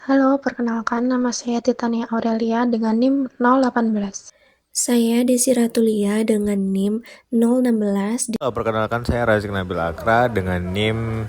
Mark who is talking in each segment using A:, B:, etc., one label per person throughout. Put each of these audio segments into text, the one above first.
A: Halo, perkenalkan nama saya Titania Aurelia dengan NIM 018.
B: Saya Desi Ratulia dengan NIM 016.
C: Perkenalkan saya Razik Nabil Akra dengan NIM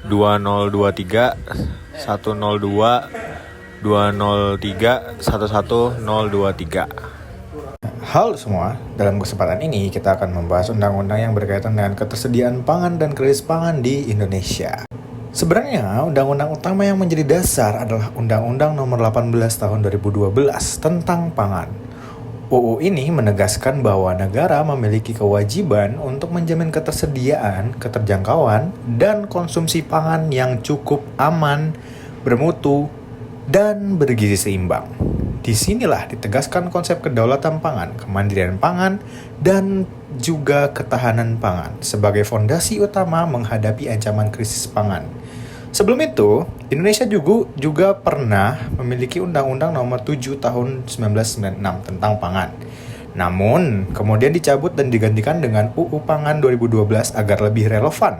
C: 2023 102 203 11023. Halo semua, dalam kesempatan ini kita akan membahas undang-undang yang berkaitan dengan ketersediaan pangan dan krisis pangan di Indonesia. Sebenarnya, undang-undang utama yang menjadi dasar adalah Undang-Undang Nomor 18 Tahun 2012 tentang pangan. UU ini menegaskan bahwa negara memiliki kewajiban untuk menjamin ketersediaan, keterjangkauan, dan konsumsi pangan yang cukup aman, bermutu, dan bergizi seimbang. Disinilah ditegaskan konsep kedaulatan pangan, kemandirian pangan, dan juga ketahanan pangan sebagai fondasi utama menghadapi ancaman krisis pangan. Sebelum itu, Indonesia juga pernah memiliki Undang-Undang Nomor 7 Tahun 1996 tentang pangan. Namun, kemudian dicabut dan digantikan dengan UU Pangan 2012 agar lebih relevan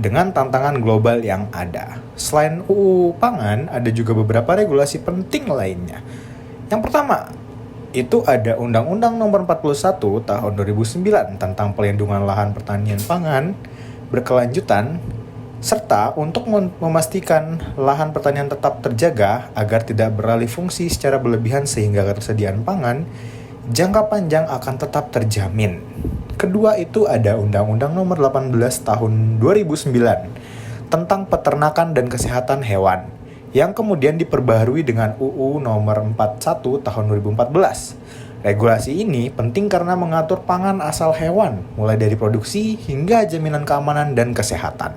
C: dengan tantangan global yang ada. Selain UU Pangan, ada juga beberapa regulasi penting lainnya. Yang pertama, itu ada Undang-Undang Nomor 41 Tahun 2009 tentang pelindungan lahan pertanian pangan berkelanjutan, serta untuk memastikan lahan pertanian tetap terjaga agar tidak beralih fungsi secara berlebihan sehingga ketersediaan pangan jangka panjang akan tetap terjamin. Kedua itu ada Undang-Undang Nomor 18 Tahun 2009 tentang peternakan dan kesehatan hewan yang kemudian diperbaharui dengan UU Nomor 41 Tahun 2014. Regulasi ini penting karena mengatur pangan asal hewan, mulai dari produksi hingga jaminan keamanan dan kesehatan.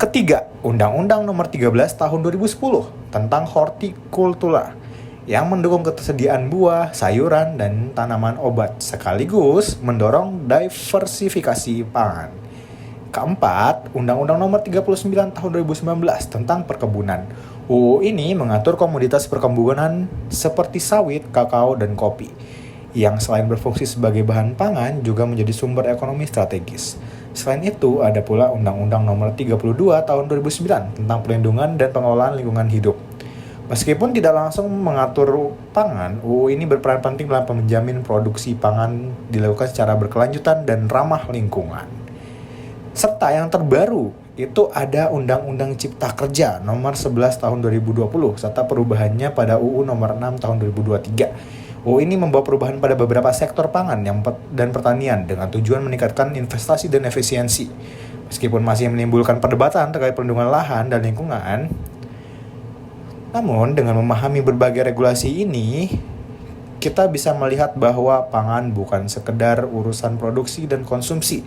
C: Ketiga, Undang-Undang Nomor 13 Tahun 2010 tentang hortikultura yang mendukung ketersediaan buah, sayuran, dan tanaman obat sekaligus mendorong diversifikasi pangan. Keempat, Undang-Undang Nomor 39 Tahun 2019 tentang perkebunan. UU ini mengatur komoditas perkebunan seperti sawit, kakao, dan kopi yang selain berfungsi sebagai bahan pangan juga menjadi sumber ekonomi strategis. Selain itu, ada pula Undang-Undang Nomor 32 Tahun 2009 tentang pelindungan dan pengelolaan lingkungan hidup. Meskipun tidak langsung mengatur pangan, UU ini berperan penting dalam menjamin produksi pangan dilakukan secara berkelanjutan dan ramah lingkungan. Serta yang terbaru, itu ada Undang-Undang Cipta Kerja Nomor 11 Tahun 2020 serta perubahannya pada UU Nomor 6 Tahun 2023. UU ini membawa perubahan pada beberapa sektor pangan dan pertanian dengan tujuan meningkatkan investasi dan efisiensi. Meskipun masih menimbulkan perdebatan terkait perlindungan lahan dan lingkungan, namun dengan memahami berbagai regulasi ini, kita bisa melihat bahwa pangan bukan sekedar urusan produksi dan konsumsi,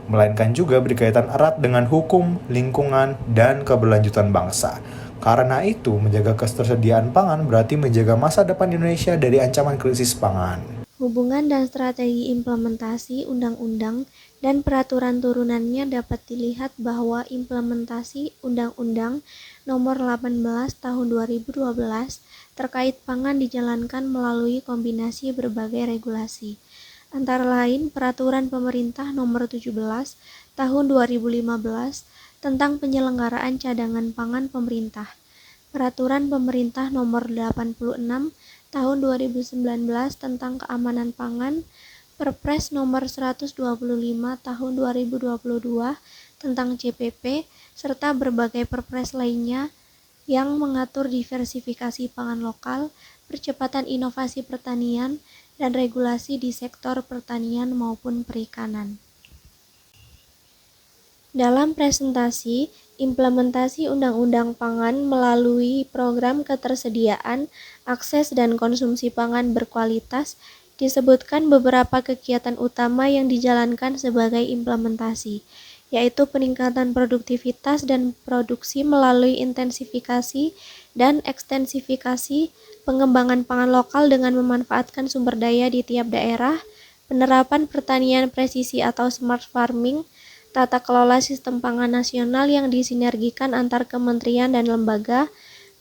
C: melainkan juga berkaitan erat dengan hukum, lingkungan, dan keberlanjutan bangsa. Karena itu, menjaga ketersediaan pangan berarti menjaga masa depan Indonesia dari ancaman krisis pangan.
B: Hubungan dan strategi implementasi undang-undang dan peraturan turunannya dapat dilihat bahwa implementasi Undang-Undang Nomor 18 Tahun 2012 terkait pangan dijalankan melalui kombinasi berbagai regulasi. Antara lain Peraturan Pemerintah Nomor 17 Tahun 2015 tentang penyelenggaraan cadangan pangan pemerintah, Peraturan Pemerintah Nomor 86 Tahun 2019 tentang keamanan pangan, Perpres Nomor 125 Tahun 2022 tentang CPP, serta berbagai perpres lainnya yang mengatur diversifikasi pangan lokal, percepatan inovasi pertanian, dan regulasi di sektor pertanian maupun perikanan. Dalam presentasi, implementasi Undang-Undang Pangan melalui program ketersediaan, akses, dan konsumsi pangan berkualitas, disebutkan beberapa kegiatan utama yang dijalankan sebagai implementasi, yaitu peningkatan produktivitas dan produksi melalui intensifikasi dan ekstensifikasi pengembangan pangan lokal dengan memanfaatkan sumber daya di tiap daerah, penerapan pertanian presisi atau smart farming, tata kelola sistem pangan nasional yang disinergikan antar kementerian dan lembaga,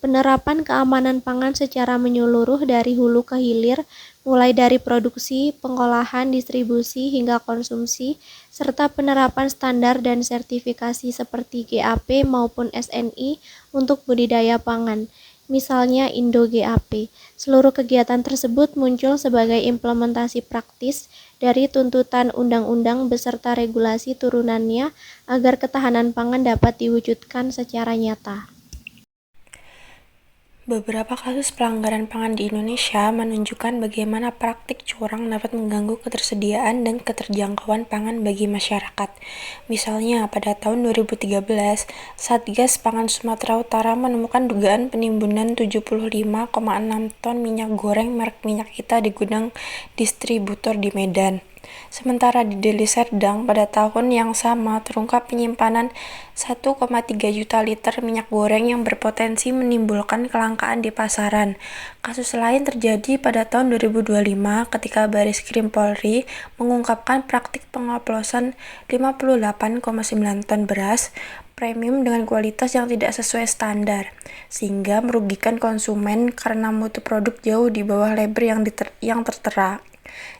B: penerapan keamanan pangan secara menyeluruh dari hulu ke hilir, mulai dari produksi, pengolahan, distribusi, hingga konsumsi, serta penerapan standar dan sertifikasi seperti GAP maupun SNI untuk budidaya pangan, misalnya Indo-GAP. Seluruh kegiatan tersebut muncul sebagai implementasi praktis dari tuntutan undang-undang beserta regulasi turunannya agar ketahanan pangan dapat diwujudkan secara nyata.
A: Beberapa kasus pelanggaran pangan di Indonesia menunjukkan bagaimana praktik curang dapat mengganggu ketersediaan dan keterjangkauan pangan bagi masyarakat. Misalnya, pada tahun 2013, Satgas Pangan Sumatera Utara menemukan dugaan penimbunan 75,6 ton minyak goreng merek Minyak Kita di gudang distributor di Medan. Sementara di Deli Serdang pada tahun yang sama terungkap penyimpanan 1,3 juta liter minyak goreng yang berpotensi menimbulkan kelangkaan di pasaran. Kasus lain terjadi pada tahun 2025 ketika Baris Krim Polri mengungkapkan praktik pengoplosan 58,9 ton beras premium dengan kualitas yang tidak sesuai standar, sehingga merugikan konsumen karena mutu produk jauh di bawah label yang tertera.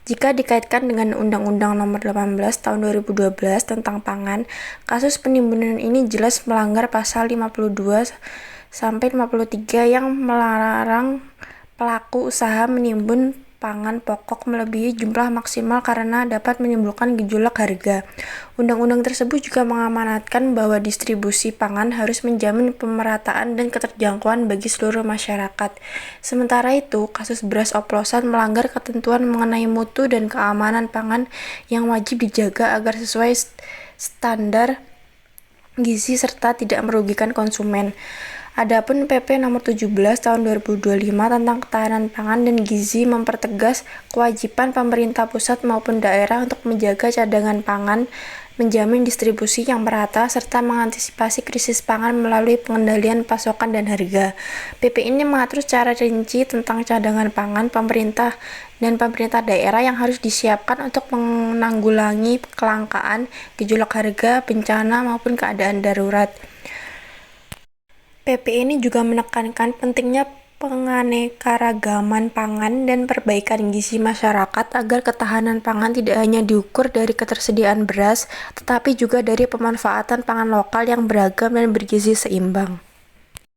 A: Jika dikaitkan dengan Undang-Undang Nomor 18 Tahun 2012 tentang pangan, kasus penimbunan ini jelas melanggar pasal 52 sampai 53 yang melarang pelaku usaha menimbun pangan pokok melebihi jumlah maksimal karena dapat menimbulkan gejolak harga. Undang-undang tersebut juga mengamanatkan bahwa distribusi pangan harus menjamin pemerataan dan keterjangkauan bagi seluruh masyarakat. Sementara itu, kasus beras oplosan melanggar ketentuan mengenai mutu dan keamanan pangan yang wajib dijaga agar sesuai standar gizi serta tidak merugikan konsumen. Adapun PP Nomor 17 Tahun 2025 tentang ketahanan pangan dan gizi mempertegas kewajiban pemerintah pusat maupun daerah untuk menjaga cadangan pangan, menjamin distribusi yang merata, serta mengantisipasi krisis pangan melalui pengendalian pasokan dan harga. PP ini mengatur secara rinci tentang cadangan pangan pemerintah dan pemerintah daerah yang harus disiapkan untuk menanggulangi kelangkaan, gejolak harga, bencana, maupun keadaan darurat. PP ini juga menekankan pentingnya penganekaragaman pangan dan perbaikan gizi masyarakat agar ketahanan pangan tidak hanya diukur dari ketersediaan beras, tetapi juga dari pemanfaatan pangan lokal yang beragam dan bergizi seimbang.